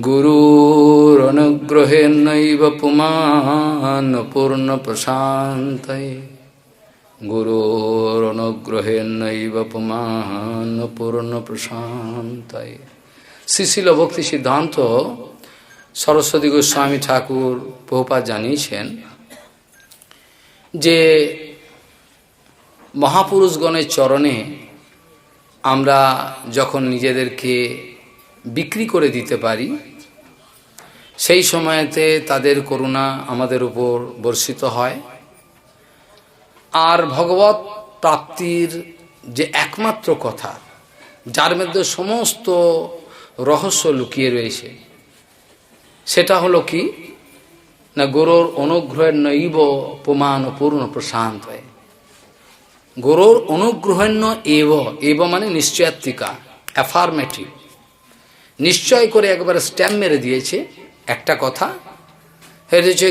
गुरुरनुग्रहेणैव पुमान् पूर्णप्रशान्तये गुरुरनुग्रहेणैव पुमान् पूर्णप्रशान्तये। শ্রীশিল ভক্তি সিদ্ধান্ত সরস্বতী গোস্বামী ঠাকুর প্রভুপাদ জানিয়েছেন যে মহাপুরুষগণের চরণে আমরা যখন নিজেদেরকে বিক্রি করে দিতে পারি, সেই সময়তে তাদের করুণা আমাদের উপর বর্ষিত হয়। আর ভগবৎ প্রাপ্তির যে একমাত্র কথা, যার মধ্যে সমস্ত রহস্য লুকিয়ে রয়েছে, সেটা হলো কি না, গুরুর অনুগ্রহের নৈব পুমান পূর্ণ প্রশান্ত হয়। গুরুর অনুগ্রহেণ্য এব, এব মানে নিশ্চয়াত্মিকা, অ্যাফার্মেটিভ, নিশ্চয় করে একবারে স্ট্যাম্প মেরে দিয়েছে একটা কথা, সেটা হচ্ছে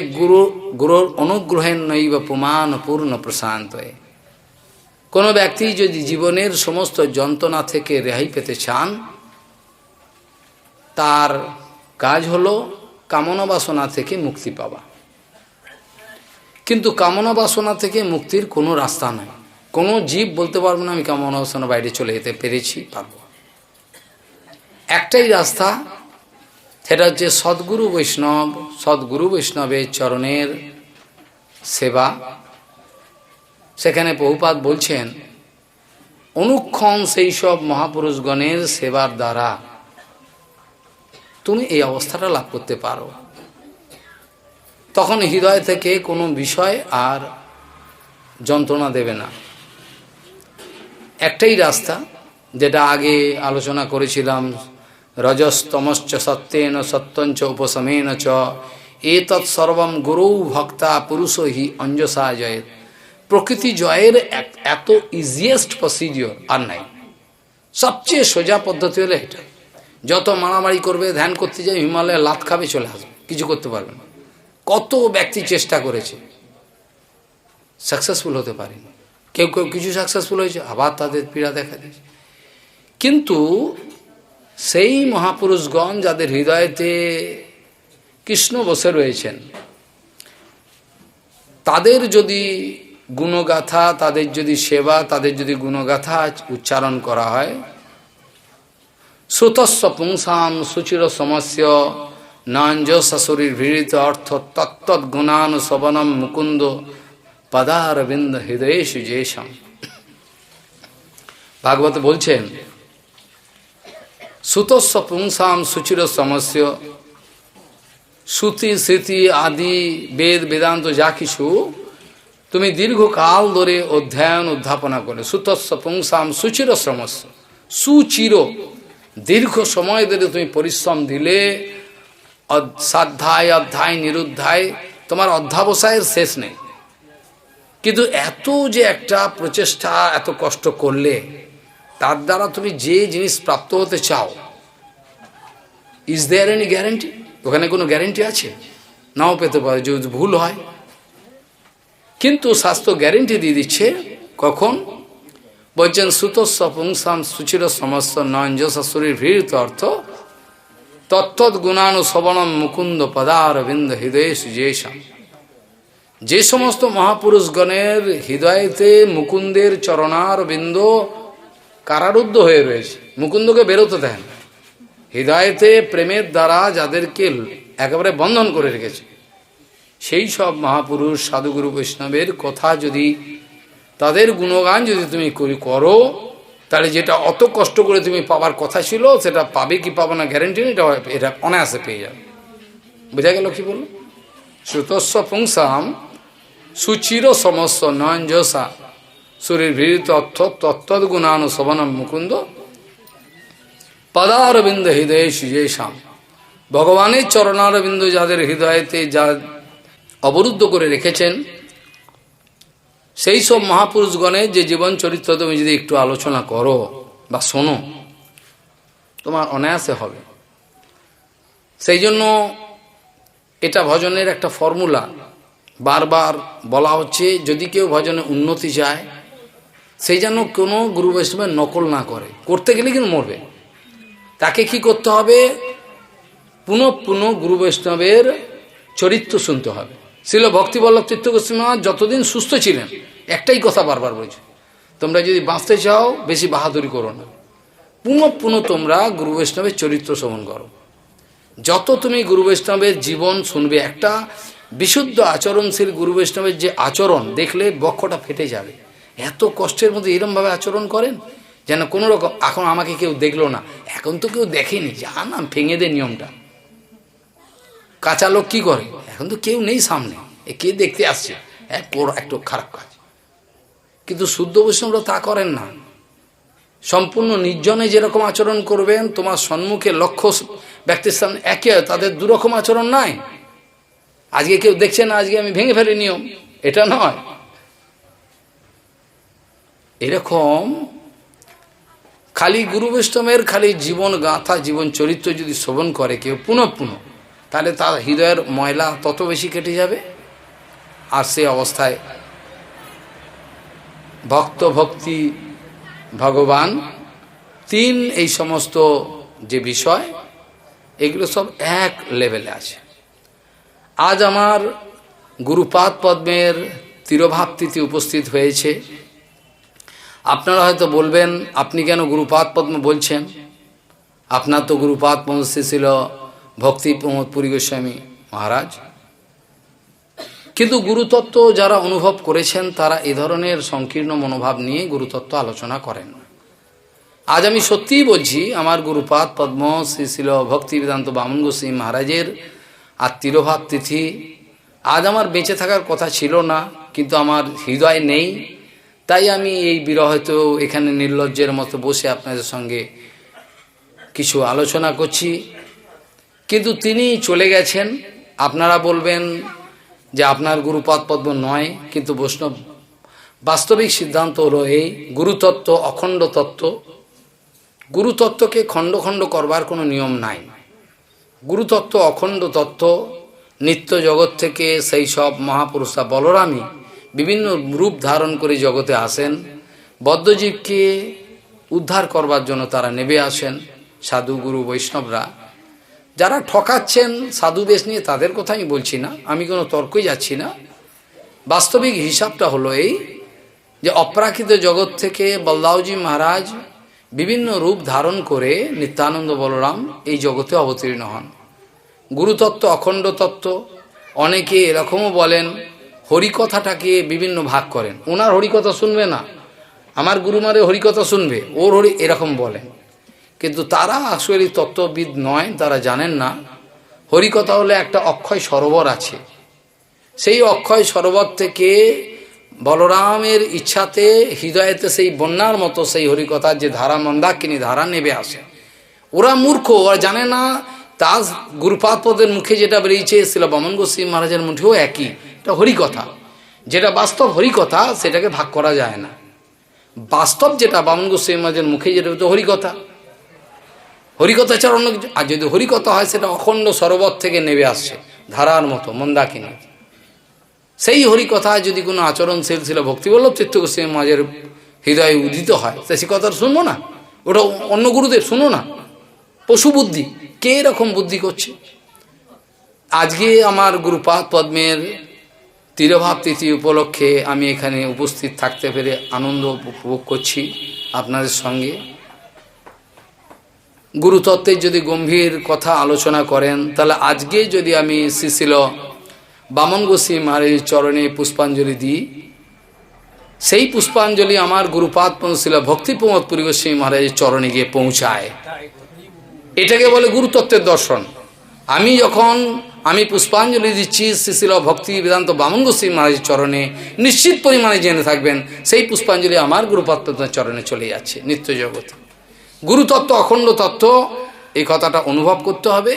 গুরুর অনুগ্রহের নৈব পুমান পূর্ণ প্রশান্ত হয়। কোনো ব্যক্তি যদি জীবনের সমস্ত যন্ত্রণা থেকে রেহাই পেতে চান, তার কাজ হলো কামনা বাসনা থেকে মুক্তি পাওয়া। কিন্তু কামনা বাসনা থেকে মুক্তির কোনো রাস্তা নাই। কোনো জীব বলতে পারবো না আমি কামনা বাসনা বাইরে চলে যেতে পেরেছি, পারবো। একটাই রাস্তা, সেটা হচ্ছে সদ্গুরু বৈষ্ণবের চরণের সেবা। সেখানে প্রভুপাদ বলছেন, অনুক্ষণ সেই সব মহাপুরুষগণের সেবার দ্বারা তুমি এই অবস্থাটা লাভ করতে পারো। তখন হৃদয় থেকে কোনো বিষয় আর যন্ত্রণা দেবে না। একটাই রাস্তা, যেটা আগে আলোচনা করেছিলাম, রজস্তমশ্চ সত্যেন সত্যঞ্চ উপশমেন চ এতৎ সর্বম গুরু ভক্তা পুরুষ হি অঞ্জসা জয়েত। প্রকৃতি জয়ের এত ইজিয়েস্ট প্রসিডিওর আর নাই। সবচেয়ে সোজা পদ্ধতি হলো এটা। যত মারামারি করবে, ধ্যান করতে যাবে, হিমালয়ে লাত খাবে, চলে আসবে, কিছু করতে পারবে না। কত ব্যক্তি চেষ্টা করেছে, সাকসেসফুল হতে পারেনি। কেউ কেউ কিছু সাকসেসফুল হয়েছে, আবার তাদের পীড়া দেখা দিয়েছে। কিন্তু সেই মহাপুরুষগণ যাদের হৃদয়েতে কৃষ্ণ বসে রয়েছেন, তাদের যদি গুণগাথা, তাদের যদি সেবা, তাদের যদি গুণগাথা উচ্চারণ করা হয়, শ্রুতস্ব পুংসাম সুচির সমস্য নাঞ্জ শাশুড়ির ভিড়িত অর্থ তত্তৎ গুণানুশবনম মুকুন্দ পদারবিন্দ হৃদয়েশু যেশম। ভাগবত বলছেন, শ্রুতস্ব পুংসাম সুচির সমস্য, শ্রুতি স্মৃতি আদি বেদ বেদান্ত যা কিছু তুমি দীর্ঘকাল ধরে অধ্যয়ন উদ্ধাপনা করে, শ্রুতস্ব পুংসাম সুচির সমস্য, সুচির দীর্ঘ সময় ধরে তুমি পরিশ্রম দিলে, সাধ্যায় অধ্যায় নিরুদ্ধায়, তোমার অধ্যাবসায়ের শেষ নেই। কিন্তু এত যে একটা প্রচেষ্টা, এত কষ্ট করলে, তার দ্বারা তুমি যে জিনিস প্রাপ্ত হতে চাও, ইজ দেয়ার এনি গ্যারেন্টি? ওখানে কোনো গ্যারেন্টি আছে? নাও পেতে পারে, যদি ভুল হয়। কিন্তু শাস্ত্র গ্যারেন্টি দিয়ে দিচ্ছে। কখন? বলছেন, সুতস্ব পুংসাম সুচির সমস্ত নয়ঞ্জ শাশুড়ির ভিড়িত অর্থ তত্তৎ গুণানুশবনম মুকুন্দ পদারবিন্দ হৃদয়েশু যেশম। যে সমস্ত মহাপুরুষগণের হৃদয়েতে মুকুন্দের চরণার বিন্দ কারারুদ্ধ হয়ে রয়েছে, মুকুন্দকে বেরোতে দেন, হৃদয়েতে প্রেমের দ্বারা যাদেরকে একেবারে বন্ধন করে রেখেছে, সেই সব মহাপুরুষ সাধুগুরু বৈষ্ণবের কথা যদি, তাদের গুণগান যদি তুমি করো, তাহলে যেটা অত কষ্ট করে তুমি পাবার কথা ছিল, সেটা পাবে কি পাবো না গ্যারেন্টি নেই, এটা অনায়াসে পেয়ে যাবে। বোঝা গেল কি বলল? শ্রুতস্ব পুংসাম সুচির সমস্য নয়ঞ্জসা শরীর ভিড়িত অর্থ তত্তৎ গুণানুশবনম মুকুন্দ পদারবিন্দ হৃদয়ে সুজেশাম। ভগবানের চরণারবিন্দ যাদের হৃদয়েতে যা অবরুদ্ধ করে রেখেছেন, সেই সব মহাপুরুষগণের যে জীবন চরিত্র তুমি যদি একটু আলোচনা করো বা শোনো, তোমার অনায়াসে হবে। সেই জন্য এটা ভজনের একটা ফর্মুলা, বারবার বলা হচ্ছে, যদি কেউ ভজনে উন্নতি চায়, সেই যেন কোনো গুরু বৈষ্ণবের নকল না করে। করতে গেলে কিন্তু মরবে। তাকে কি করতে হবে? পুনঃ পুনঃ গুরু বৈষ্ণবের চরিত্র শুনতে হবে। শ্রীল ভক্তিবল্লভ তীর্থ গোস্বামী মহারাজ যতদিন সুস্থ ছিলেন একটাই কথা বারবার বলছে, তোমরা যদি বাঁচতে চাও বেশি বাহাদুরি করো না, পুনঃ পুনঃ তোমরা গুরু বৈষ্ণবের চরিত্র শ্রবণ করো। যত তুমি গুরু বৈষ্ণবের জীবন শুনবে, একটা বিশুদ্ধ আচরণশীল গুরু বৈষ্ণবের যে আচরণ দেখলে বক্ষটা ফেটে যাবে। এত কষ্টের মধ্যে এরমভাবে আচরণ করেন যেন কোনো রকম, এখন আমাকে কেউ দেখলো না, এখন তো কেউ দেখেনি, জানাম ভেঙে দে নিয়মটা। কাঁচা লোক কী করে, এখন তো কেউ নেই সামনে, কে দেখতে আসছে, একটু খারাপ কাজ। কিন্তু শুদ্ধ বৈষ্ণবরা তা করেন না, সম্পূর্ণ নির্জনে যেরকম আচরণ করবেন, তোমার সম্মুখে লক্ষ্য ব্যক্তির সামনে একে, তাদের দুরকম আচরণ নাই। আজকে কেউ দেখছে না, আজকে আমি ভেঙে ফেলি নিয়ম, এটা নয়। এরকম খালি গুরু বৈষ্ণবের খালি জীবন গাথা, জীবন চরিত্র যদি শ্রবণ করে কেউ পুনঃ পুনঃ, তাহলে তার হৃদয়ের ময়লা তত বেশি কেটে যাবে। আর সে অবস্থায় ভক্ত, ভক্তি, ভগবান, তিন, এই সমস্ত যে বিষয়, এগুলো সব এক লেভেলে আছে। আজ আমার গুরুপাদ পদ্মের তিরোভাব তিথি উপস্থিত হয়েছে। আপনারা হয়তো বলবেন, আপনি কেন গুরুপাদ পদ্ম বলছেন? আপনার তো গুরুপাদ পদ্ম ছিল ভক্তি প্রমোদ পুরী গোস্বামী মহারাজ। কিন্তু গুরুতত্ত্ব যারা অনুভব করেছেন তারা এ ধরনের সংকীর্ণ মনোভাব নিয়ে গুরুতত্ত্ব আলোচনা করেন না। আজ আমি সত্যিই বলছি, আমার গুরুপাদ পদ্ম শ্রী ছিল ভক্তি বেদান্ত বামন গোস্বামী মহারাজের আর তিরোভাব তিথি, আজ আমার বেঁচে থাকার কথা ছিল না, কিন্তু আমার হৃদয় নেই, তাই আমি এই বিরহতে এখানে নির্লজ্জের মতো বসে আপনাদের সঙ্গে কিছু আলোচনা করছি। কিন্তু তিনি চলে গেছেন। আপনারা বলবেন যে আপনার গুরুপাদ পদ্ম নয়, কিন্তু বৈষ্ণব বাস্তবিক সিদ্ধান্ত হলো এই, গুরুতত্ত্ব অখণ্ড তত্ত্ব। গুরুতত্ত্বকে খণ্ড খণ্ড করবার কোনো নিয়ম নাই। গুরুতত্ত্ব অখণ্ড তত্ত্ব। নিত্য জগৎ থেকে সেই সব মহাপুরুষরা, বলরামই বিভিন্ন রূপ ধারণ করে জগতে আসেন, বদ্ধজীবকে উদ্ধার করবার জন্য তারা নেমে আসেন। সাধু গুরু বৈষ্ণবরা যারা ঠকাচ্ছেন সাধু বেশ নিয়ে, তাদের কথা আমি বলছি না, আমি কোনো তর্কই যাচ্ছি না। বাস্তবিক হিসাবটা হলো এই যে অপ্রাকৃত জগৎ থেকে বলদাওজি মহারাজ বিভিন্ন রূপ ধারণ করে নিত্যানন্দ বলরাম এই জগতে অবতীর্ণ হন। গুরুতত্ত্ব অখণ্ড তত্ত্ব। অনেকে এরকমও বলেন, হরিকথাটাকে বিভিন্ন ভাগ করেন, ওনার হরিকথা শুনবে না, আমার গুরুমারে হরিকথা শুনবে, ওর হরি, এরকম বলেন। কিন্তু তারা আসলে তত্ত্ববিদ নয়, তারা জানেন না হরিকথা হলে একটা অক্ষয় সরোবর আছে, সেই অক্ষয় সরোবর থেকে বলরামের ইচ্ছাতে হৃদয়েতে সেই বন্যার মতো সেই হরিকথার যে ধারা, মন্দাকিনী ধারা নেবে আসে। ওরা মূর্খ, ওরা জানে না তার গুরুপাদ পদের মুখে যেটা বেরিয়েছে শ্রীল বামন গোস্বামী মহারাজের মুখেও একই, এটা হরিকথা। যেটা বাস্তব হরিকথা সেটাকে ভাগ করা যায় না। বাস্তব যেটা বামন গোস্বামী মহারাজের মুখে যেটা হতো হরিকথা, হরিকথা ছাড়া অন্য কিছু। আর যদি হরিকথা হয় সেটা অখণ্ড সরোবর থেকে নেমে আসছে ধারার মতো মন্দাকিনী। সেই হরিকথায় যদি কোনো আচরণশীল ছিল ভক্তিবল্লভ তীর্থ গোস্বামী মহারাজের হৃদয়ে উদিত হয়, তা সে কথা শুনবো না, ওটা অন্য গুরুদেব শুনো না। পশু বুদ্ধি, কে এরকম বুদ্ধি করছে? আজকে আমার গুরুপাদ পদ্মের তিরোভাব তিথি উপলক্ষে আমি এখানে উপস্থিত থাকতে পেরে আনন্দ উপভোগ করছি আপনাদের সঙ্গে। গুরুতত্ত্বের যদি গম্ভীর কথা আলোচনা করেন, তাহলে আজকে যদি আমি শ্রীশিল বামন গোস্বামী মহারাজের চরণে পুষ্পাঞ্জলি দিই, সেই পুষ্পাঞ্জলি আমার গুরুপাদ ছিল ভক্তি প্রমোদ পুরী গোস্বামী মহারাজের চরণে গিয়ে পৌঁছায়। এটাকে বলে গুরুতত্ত্বের দর্শন। আমি পুষ্পাঞ্জলি দিচ্ছি শ্রীশিল ভক্তি বেদান্ত বামন গোস্বামী মহারাজের চরণে, নিশ্চিত পরিমাণে জেনে থাকবেন সেই পুষ্পাঞ্জলি আমার গুরুপাদ চরণে চলে যাচ্ছে নিত্য জগতে। গুরুতত্ত্ব অখণ্ড তত্ত্ব, এই কথাটা অনুভব করতে হবে।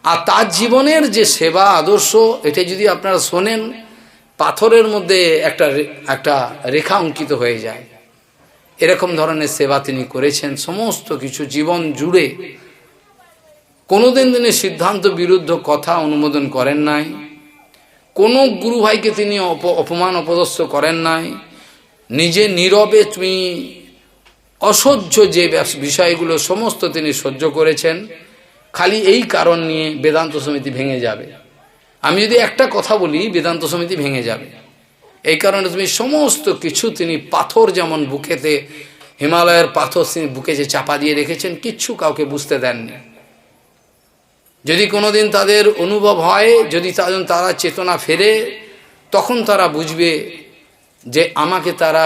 আর তার জীবনের যে সেবা আদর্শ, এটা যদি আপনারা শোনেন, পাথরের মধ্যে একটা রেখা অঙ্কিত হয়ে যায়। এরকম ধরনের সেবা তিনি করেছেন সমস্ত কিছু জীবন জুড়ে। কোনোদিন তিনি সিদ্ধান্ত বিরুদ্ধ কথা অনুমোদন করেন নাই, কোনো গুরু ভাইকে তিনি অপমান অপদস্থ করেন নাই। নিজে নীরবে তুমি অসহ্য যে বিষয়গুলো সমস্ত তিনি সহ্য করেছেন। খালি এই কারণ নিয়ে বেদান্ত সমিতি ভেঙে যাবে। আমি যদি একটা কথা বলি, বেদান্ত সমিতি ভেঙে যাবে। এই কারণে তুমি সমস্ত কিছু, তিনি পাথর যেমন বুকেতে, হিমালয়ের পাথর তিনি বুকে যে চাপা দিয়ে রেখেছেন, কিচ্ছু কাউকে বুঝতে দেননি। যদি কোনোদিন তাদের অনুভব হয়, যদি তারা চেতনা ফেরে, তখন তারা বুঝবে যে আমাকে তারা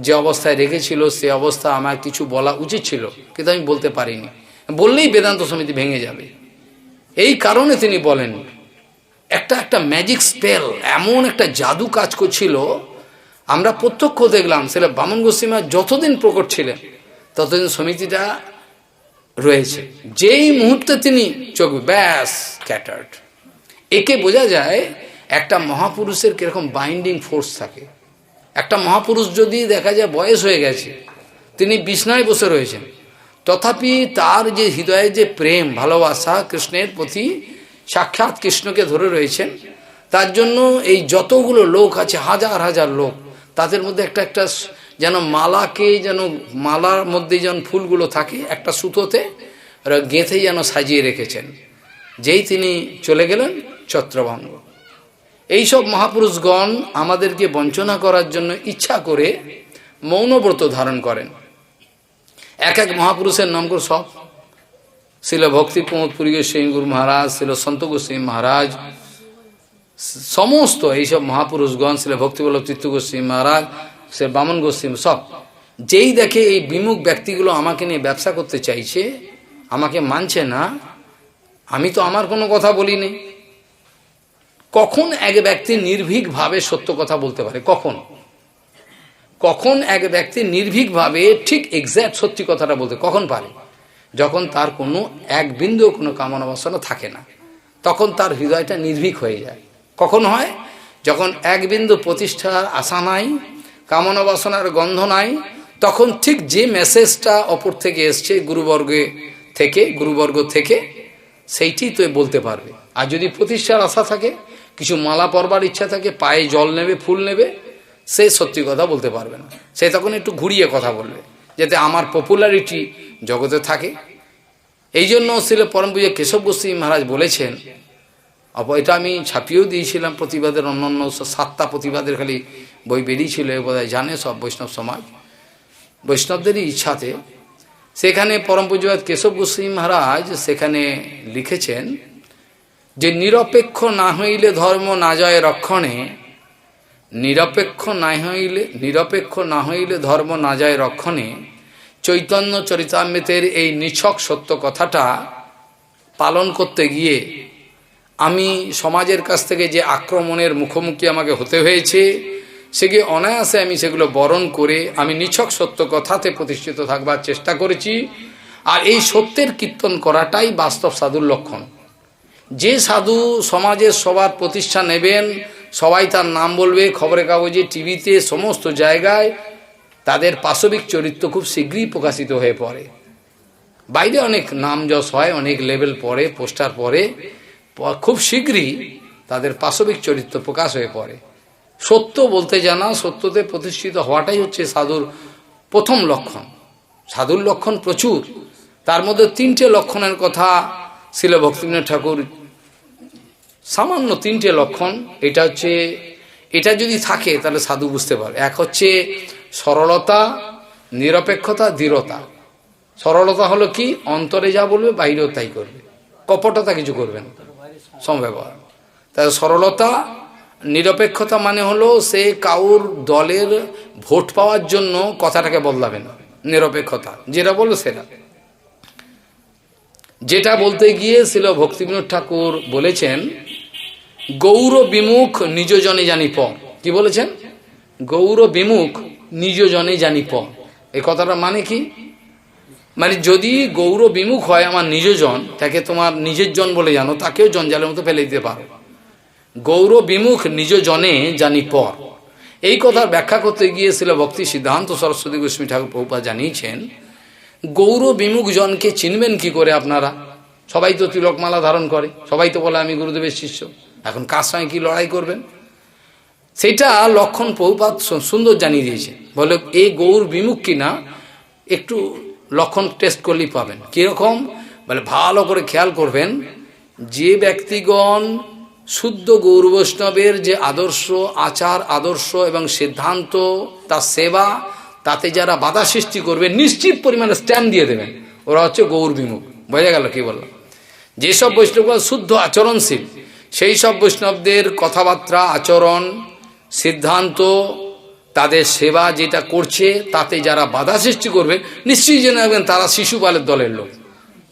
যে অবস্থায় রেখেছিল, সে অবস্থা আমার কিছু বলা উচিত ছিল, কিন্তু আমি বলতে পারিনি। বললেই বেদান্ত সমিতি ভেঙে যাবে। এই কারণে তিনি বলেন, একটা ম্যাজিক স্পেল, এমন একটা জাদু কাজ করছিল, আমরা প্রত্যক্ষ দেখলাম। সেটা বামন গোস্বামী যতদিন প্রকট ছিলেন ততদিন সমিতিটা রয়েছে। যেই মুহূর্তে তিনি চোখ ব্যাস স্ক্যাটার্ড। একে বোঝা যায় একটা মহাপুরুষের কিরকম বাইন্ডিং ফোর্স থাকে। একটা মহাপুরুষ যদি দেখা যায় বয়স হয়ে গেছে, তিনি বিছনায় বসে রয়েছেন, তথাপি তার যে হৃদয়ে যে প্রেম ভালোবাসা কৃষ্ণের প্রতি, সাক্ষাৎ কৃষ্ণকে ধরে রয়েছেন, তার জন্য এই যতগুলো লোক আছে, হাজার হাজার লোক, তাদের মধ্যে একটা যেন মালাকে, যেন মালার মধ্যে যেন ফুলগুলো থাকে একটা সুতোতে গেঁথে যেন সাজিয়ে রেখেছেন। যেই তিনি চলে গেলেন, ছত্রভঙ্গ। এইসব মহাপুরুষগণ আমাদেরকে বঞ্চনা করার জন্য ইচ্ছা করে মৌনব্রত ধারণ করেন। এক এক মহাপুরুষের নাম করে সব, শিল ভক্তি প্রমোদ পুরী গোস্বামী গুরু মহারাজ, শিল সন্ত গোস্বামী মহারাজ, সমস্ত এইসব মহাপুরুষগণ, শিল ভক্তিবল্লভ তীর্থ গোস্বামী মহারাজ, সে বামন গোস্বামী, সব যেই দেখে এই বিমুখ ব্যক্তিগুলো আমাকে নিয়ে ব্যবসা করতে চাইছে, আমাকে মানছে না, আমি তো আমার কোনো কথা বলিনি। কখন এক ব্যক্তি নির্ভীকভাবে সত্য কথা বলতে পারে? কখন এক ব্যক্তি নির্ভীকভাবে ঠিক এক্স্যাক্ট সত্যি কথাটা বলতে কখন পারে? যখন তার কোনো এক বিন্দু কোনো কামনা বাসনা থাকে না, তখন তার হৃদয়টা নির্ভীক হয়ে যায়। কখন হয়? যখন এক বিন্দু প্রতিষ্ঠার আশা নাই, কামনা বাসনার গন্ধ নাই, তখন ঠিক যে মেসেজটা অপর থেকে এসছে, গুরুবর্গ থেকে, সেইটি তো বলতে পারবে। আর যদি প্রতিষ্ঠার আশা থাকে, কিছু মালা পরবার ইচ্ছা থাকে, পায়ে জল নেবে, ফুল নেবে, সে সত্যি কথা বলতে পারবে না। সে তখন একটু ঘুরিয়ে কথা বলবে, যাতে আমার পপুলারিটি জগতে থাকে। এই জন্য ছিল পরম পূজ্য কেশব গোস্বামী মহারাজ বলেছেন, এটা আমি ছাপিয়েও দিয়েছিলাম, প্রতিবাদের অন্যান্য 7টা প্রতিবাদের খালি বই বেরিয়েছিল, বোধহয় জানে সব বৈষ্ণব সমাজ, বৈষ্ণবদেরই ইচ্ছাতে। সেখানে পরম পূজ্য কেশব গোস্বামী মহারাজ সেখানে লিখেছেন যে নিরপেক্ষ না হইলে ধর্ম না যায় রক্ষণে, নিরপেক্ষ না হইলে ধর্ম না যায় রক্ষণে। চৈতন্য চরিতামৃতের এই নিছক সত্য কথাটা পালন করতে গিয়ে আমি সমাজের কাছ থেকে যে আক্রমণের মুখোমুখি আমাকে হতে হয়েছে, সেগুলো অনায়াসে আমি সেগুলো বরণ করে আমি নিছক সত্য কথাতে প্রতিষ্ঠিত থাকবার চেষ্টা করেছি। আর এই সত্যের কীর্তন করাটাই বাস্তব সাধুর লক্ষণ। যে সাধু সমাজের সবার প্রতিষ্ঠা নেবেন, সবাই তার নাম বলবে, খবরের কাগজে, টিভিতে, সমস্ত জায়গায়, তাদের পাশবিক চরিত্র খুব শীঘ্রই প্রকাশিত হয়ে পড়ে। বাইরে অনেক নাম যশ হয়, অনেক লেভেল পড়ে, পোস্টার পড়ে, খুব শীঘ্রই তাদের পাশবিক চরিত্র প্রকাশ হয়ে পড়ে। সত্য বলতে জানা, সত্যতে প্রতিষ্ঠিত হওয়াটাই হচ্ছে সাধুর প্রথম লক্ষণ। সাধুর লক্ষণ প্রচুর, তার মধ্যে 3টে লক্ষণের কথা শিল ভক্তিবিনোদ ঠাকুর, সামান্য 3টে লক্ষণ। এটা যদি থাকে তাহলে সাধু বুঝতে পারে। এক হচ্ছে সরলতা, নিরপেক্ষতা, দৃঢ়তা। সরলতা হলো কি? অন্তরে যা বলবে বাইরেও তাই করবে, কপটতা কিছু করবে না, সমব্যবহার। তাহলে সরলতা। নিরপেক্ষতা মানে হলো সে কাউর দলের ভোট পাওয়ার জন্য কথাটাকে বদলাবে না, নিরপেক্ষতা। যেটা বললো সেটা, যেটা বলতে গিয়ে ছিল ভক্তিবিনোদ ঠাকুর বলেছেন, গৌর বিমুখ নিজ জনে জানি পর। কি বলেছেন? গৌর বিমুখ নিজ জনে জানি পর। এই কথাটা মানে কি? মানে যদি গৌর বিমুখ হয় আমার নিজজন, তাকে তোমার নিজের জন বলে জানো, তাকেও জঞ্জালের মতো ফেলে দিতে পারো। গৌর বিমুখ নিজ জনে জানি পর, এই কথার ব্যাখ্যা করতে গিয়েছিল ভক্তি সিদ্ধান্ত সরস্বতী গোস্বামী ঠাকুর প্রভুপাদ জানিয়েছেন, গৌর বিমুখ জনকে চিনবেন কি করে আপনারা? সবাই তো তিলকমালা ধারণ করে, সবাই তো বলে আমি গুরুদেবের শিষ্য, এখন কার সঙ্গে কি লড়াই করবেন? সেটা লক্ষণ প্রভুপাদ সুন্দর জানিয়ে দিয়েছে। বলে এই গৌর বিমুখ কিনা একটু লক্ষণ টেস্ট করলেই পাবেন। কীরকম? বলে ভালো করে খেয়াল করবেন, যে ব্যক্তিগণ শুদ্ধ গৌর বৈষ্ণবের যে আদর্শ, আচার আদর্শ এবং সিদ্ধান্ত, তার সেবা, তাতে যারা বাধা সৃষ্টি করবে নিশ্চিত পরিমাণে স্ট্যাম্প দিয়ে দেবেন, ওরা হচ্ছে গৌর বিমুখ। বোঝা গেল কি বললাম? যেসব বৈষ্ণবগণ শুদ্ধ আচরণশীল, সেই সব বৈষ্ণবদের কথাবার্তা, আচরণ, সিদ্ধান্ত, তাদের সেবা যেটা করছে, তাতে যারা বাধা সৃষ্টি করবে নিশ্চয়ই জেনে রাখবেন তারা শিশুপালের দলের লোক,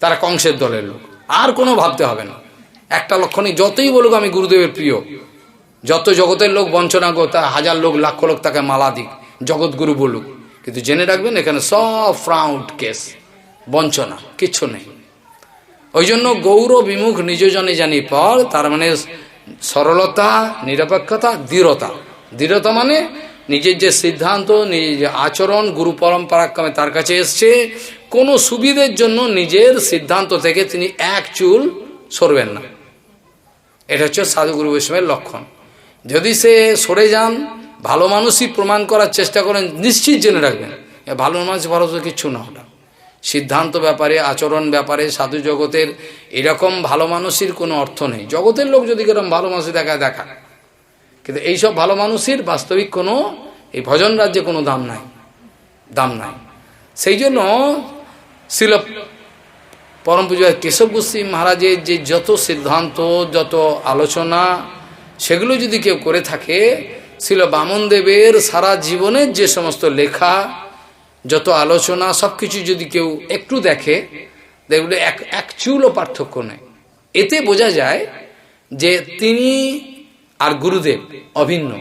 তারা কংসের দলের লোক। আর কোনো ভাবতে হবে না। একটা লক্ষণই, যতই বলুক আমি গুরুদেবের প্রিয়, যত জগতের লোক বঞ্চনা করো, তা হাজার লোক লাখ লোক তাকে মালা দিক, জগৎগুরু বলুক, কিন্তু জেনে রাখবেন এখানে সব ফ্রাউড কেস, বঞ্চনা, কিচ্ছু নেই। ওই জন্য গৌর বিমুখ নিজজনে জানি পর, তার মানে সরলতা, নিরপেক্ষতা, দৃঢ়তা। দৃঢ়তা মানে নিজের যে সিদ্ধান্ত, নিজের যে আচরণ, গুরু পরম্পরাক্রমে তার কাছে এসছে, কোনো সুবিধের জন্য নিজের সিদ্ধান্ত থেকে তিনি এক চুল সরবেন না। এটা হচ্ছে সাধুগুরু বৈষ্ণবের লক্ষণ। যদি সে সরে যান, ভালো মানুষই প্রমাণ করার চেষ্টা করেন, নিশ্চিত জেনে রাখবেন ভালো মানুষ ভালো তো কিচ্ছু না। ওটা সিদ্ধান্ত ব্যাপারে, আচরণ ব্যাপারে সাধু জগতের এরকম ভালো মানুষের কোনো অর্থ নেই। জগতের লোক যদি এরকম ভালো মানুষ দেখা, কিন্তু এইসব ভালো মানুষের বাস্তবিক কোনো, এই ভজন রাজ্যে কোনো দাম নাই, দাম নাই। সেই জন্য শিল পরম পূজ্য কেশব গোস্বামী মহারাজের যে যত সিদ্ধান্ত, যত আলোচনা, সেগুলো যদি কেউ করে থাকে, শিল বামনদেবের সারা জীবনের যে সমস্ত লেখা, যত আলোচনা, সব কিছু যদি কেউ একটু দেখে, দেখলে এক চুলও পার্থক্য নেই। এতে বোঝা যায় যে তিনি আর গুরুদেব অভিন্ন।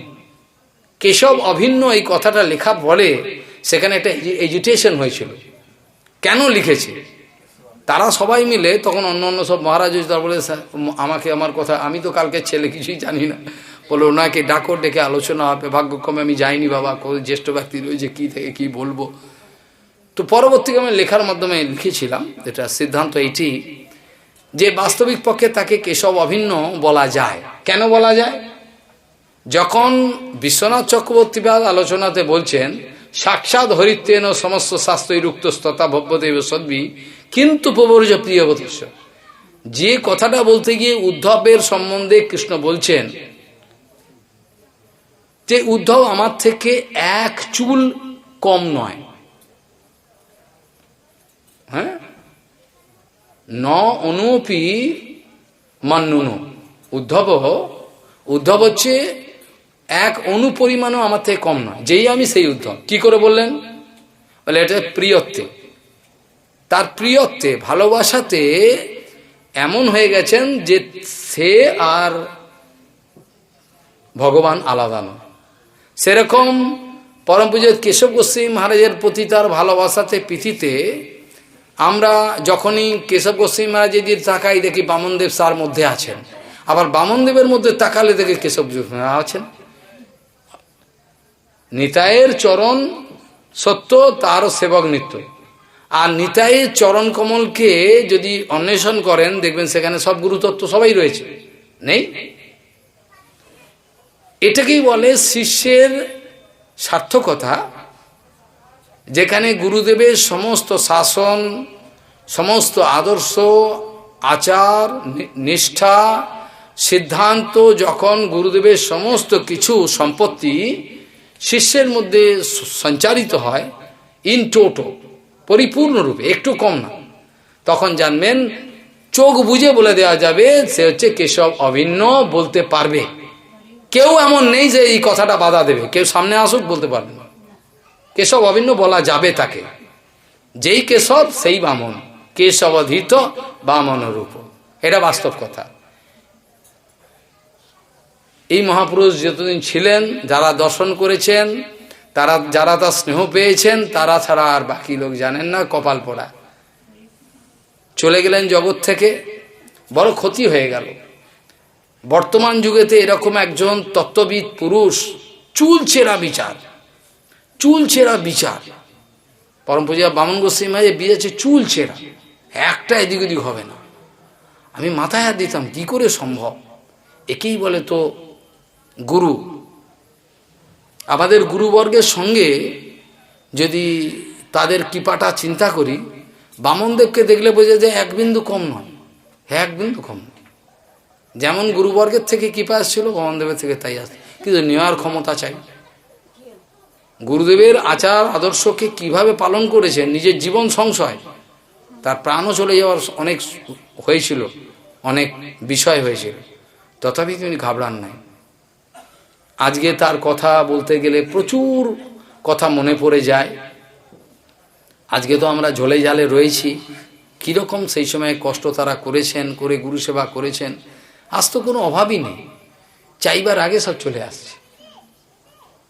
কেশব অভিন্ন এই কথাটা লেখা বলে, সেখানে একটা এজিটেশন হয়েছিল, কেন লিখেছে তারা সবাই মিলে। তখন অন্য অন্য সব মহারাজ তারা বলে, আমাকে আমার কথা, আমি তো কালকে ছেলে কিছুই জানি না, বলে ওনাকে ডাকো, ডেকে আলোচনা হবে। ভাগ্যক্রমে আমি যাইনি বাবা, জ্যেষ্ঠ ব্যক্তি রয়েছে, কী থেকে কী বলবো। তো পরবর্তীকালে লেখার মাধ্যমে লিখেছিলাম, এটা সিদ্ধান্ত এইটি যে বাস্তবিক পক্ষে তাকে কেশব অভিন্ন বলা যায়। কেন বলা যায়? যখন বিশ্বনাথ চক্রবর্তীবাদ আলোচনাতে বলছেন, সাক্ষাৎ হরিত্বেন সমস্ত শাস্ত্রই রুক্তস্ততা ভব্যদেব সদ্বি কিন্তু প্রবর্জ প্রিয়বতস্য। যে কথাটা বলতে গিয়ে উদ্ধবের সম্বন্ধে কৃষ্ণ বলছেন যে উদ্ধব আমার থেকে এক চুল কম নয়, হ্যাঁ, ন অনুপি মান্নুন। উদ্ধব হচ্ছে এক অনুপরিমাণও আমার থেকে কম নয়, যেই আমি সেই উদ্ধব। কি করে বললেন? বলে এটা প্রিয়ত্বে, তার প্রিয়ত্বে, ভালোবাসাতে এমন হয়ে গেছেন যে সে আর ভগবান আলাদা নয়। সেরকম পরম পূজ্য কেশব গোস্বামী মহারাজের প্রতি তার ভালোবাসাতে, প্রীতিতে আমরা যখনই কেশব গোস্বামী মহারাজের দিকে তাকাই, দেখি বামনদেব তার মধ্যে আছেন। আবার বামনদেবের মধ্যে তাকালে দেখি কেশব আছেন। নিতাইয়ের চরণ সত্য, তার সেবক নিত্য। আর নিতাইয়ের চরণ কমলকে যদি অন্বেষণ করেন, দেখবেন সেখানে সব গুরুতত্ত্ব সবাই রয়েছে, নেই? এটাকেই বলে শিষ্যের সার্থকতা, যেখানে গুরুদেবের সমস্ত শাসন, সমস্ত আদর্শ, আচার, নিষ্ঠা, সিদ্ধান্ত, যখন গুরুদেবের সমস্ত কিছু সম্পত্তি শিষ্যের মধ্যে সঞ্চারিত হয় ইন টোটো, পরিপূর্ণরূপে, একটু কম না, তখন জানবেন, চোখ বুঝে বলে দেওয়া যাবে সে হচ্ছে কেশব অভিন্ন, বলতে পারবে। কেউ এমন নেই যে এই কথাটা বাধা দেবে, কেউ সামনে আসুক বলতে পারবে না। কেশব অভিন্ন বলা যাবে তাকে, যেই কেশব সেই বামন, কেশবধৃত বামন রূপ, এটা বাস্তব কথা। এই মহাপুরুষ যতদিন ছিলেন, যারা দর্শন করেছেন, তারা, যারা তার স্নেহ পেয়েছেন, তারা ছাড়া আর বাকি লোক জানেন না। কপাল পোড়া, চলে গেলেন জগৎ থেকে, বড় ক্ষতি হয়ে গেল। বর্তমান যুগেতে এরকম একজন তত্ত্ববিদ পুরুষ, চুলচেরা বিচার, চুলচেরা বিচার। পরম পূজা বামন গোস্বামী মহারাজ বিয়েছে চুলচেরা, একটা এদিক ওদিক হবে না। আমি মাথায় হাত দিতাম, কি করে সম্ভব? একেই বলে তো গুরু। আমাদের গুরুবর্গের সঙ্গে যদি তাদের কৃপাটা চিন্তা করি, বামনদেবকে দেখলে বোঝা যায় এক বিন্দু কম নয়, এক বিন্দু কম নয়। যেমন গুরুবর্গের থেকে কৃপা আসছিল, বামনদেবের থেকে তাই আসছে, কিন্তু নেওয়ার ক্ষমতা চাই। গুরুদেবের আচার আদর্শকে কিভাবে পালন করেছেন, নিজের জীবন সংশয়, তার প্রাণও চলে যাওয়ার অনেক হয়েছিল, অনেক বিষয় হয়েছিল, তথাপি তিনি ঘাবড়ান নাই। আজকে তার কথা বলতে গেলে প্রচুর কথা মনে পড়ে যায়। আজকে তো আমরা ঝোলে জালে রয়েছি, কীরকম সেই সময় কষ্ট তারা করেছেন, করে গুরু সেবা করেছেন। আজ তো কোনো অভাবই নেই, চাইবার আগে সব চলে আসছে।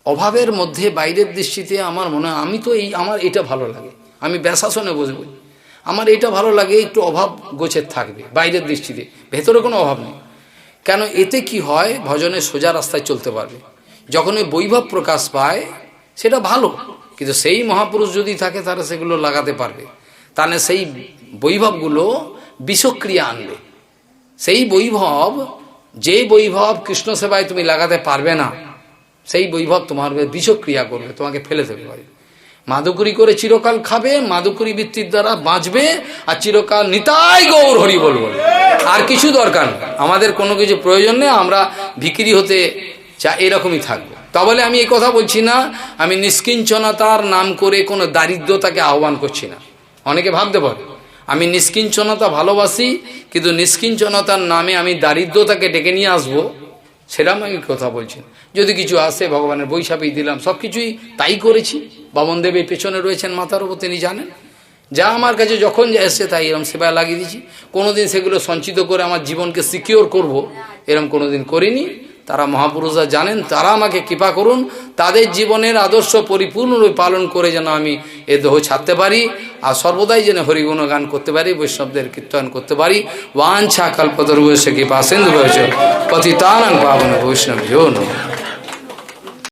অভাবের মধ্যে বাইরের দৃষ্টিতে আমার মনে হয়, আমি তো আমার এটা ভালো লাগে, আমি ব্যাসাসনে বসবো, আমার এটা ভালো লাগে, একটু অভাব গোছের থাকবে বাইরের দৃষ্টিতে, ভেতরে কোনো অভাব নেই। কেন, এতে কি হয়, ভজনের সোজা রাস্তায় চলতে পারবে। যখন ওই বৈভব প্রকাশ পায় সেটা ভালো, কিন্তু সেই মহাপুরুষ যদি থাকে তারা সেগুলো লাগাতে পারবে, তাহলে সেই বৈভবগুলো বিষক্রিয়া আনবে। সেই বৈভব, যে বৈভব কৃষ্ণ সেবায় তুমি লাগাতে পারবে না, সেই বৈভব তোমার বিষক্রিয়া করবে, তোমাকে ফেলে দেবে। মাদুকরি করে চিরকাল খাবে, মাদুকরি বৃত্তির দ্বারা বাঁচবে, আর চিরকাল নিতাই গৌর হরি বলবো, আর কিছু দরকার নেই, আমাদের কোনো কিছু প্রয়োজন নেই, আমরা ভিখিরি হতে এরকমই থাকবো। তা বলে আমি এই কথা বলছি না, আমি নিষ্কিঞ্চনতার নাম করে কোনো দারিদ্রতাকে আহ্বান করছি না। অনেকে ভাবতে পারে আমি নিষ্কিঞ্চনতা ভালোবাসি, কিন্তু নিষ্কিঞ্চনতার নামে আমি দারিদ্রতাকে ডেকে নিয়ে আসবো, সেরকম আমি কথা বলছি। যদি কিছু আসে ভগবানের বৈশাপী দিলাম, সব কিছুই তাই করেছি। বামনদেবের পেছনে রয়েছেন মাথার উপর, তিনি জানেন, যা আমার কাছে যখন যা এসছে তাই এরকম সেবায় লাগিয়ে দিয়েছি। কোনোদিন সেগুলো সঞ্চিত করে আমার জীবনকে সিকিওর করব, এরকম কোনোদিন করিনি। তারা মহাপুরুষরা জানেন, তারা আমাকে কৃপা করুন, তাদের জীবনের আদর্শ পরিপূর্ণরূপে পালন করে যেন আমি এ দেহ ছাড়তে পারি, আর সর্বদাই যেন হরিগুণ গান করতে পারি, বৈষ্ণবদের কীর্তন করতে পারি। বাঞ্ছা কল্পতরুস্য কৃপা সিন্ধু ভয়শ্চ পতিতানাং পাবন বৈষ্ণবভ্যো নমঃ।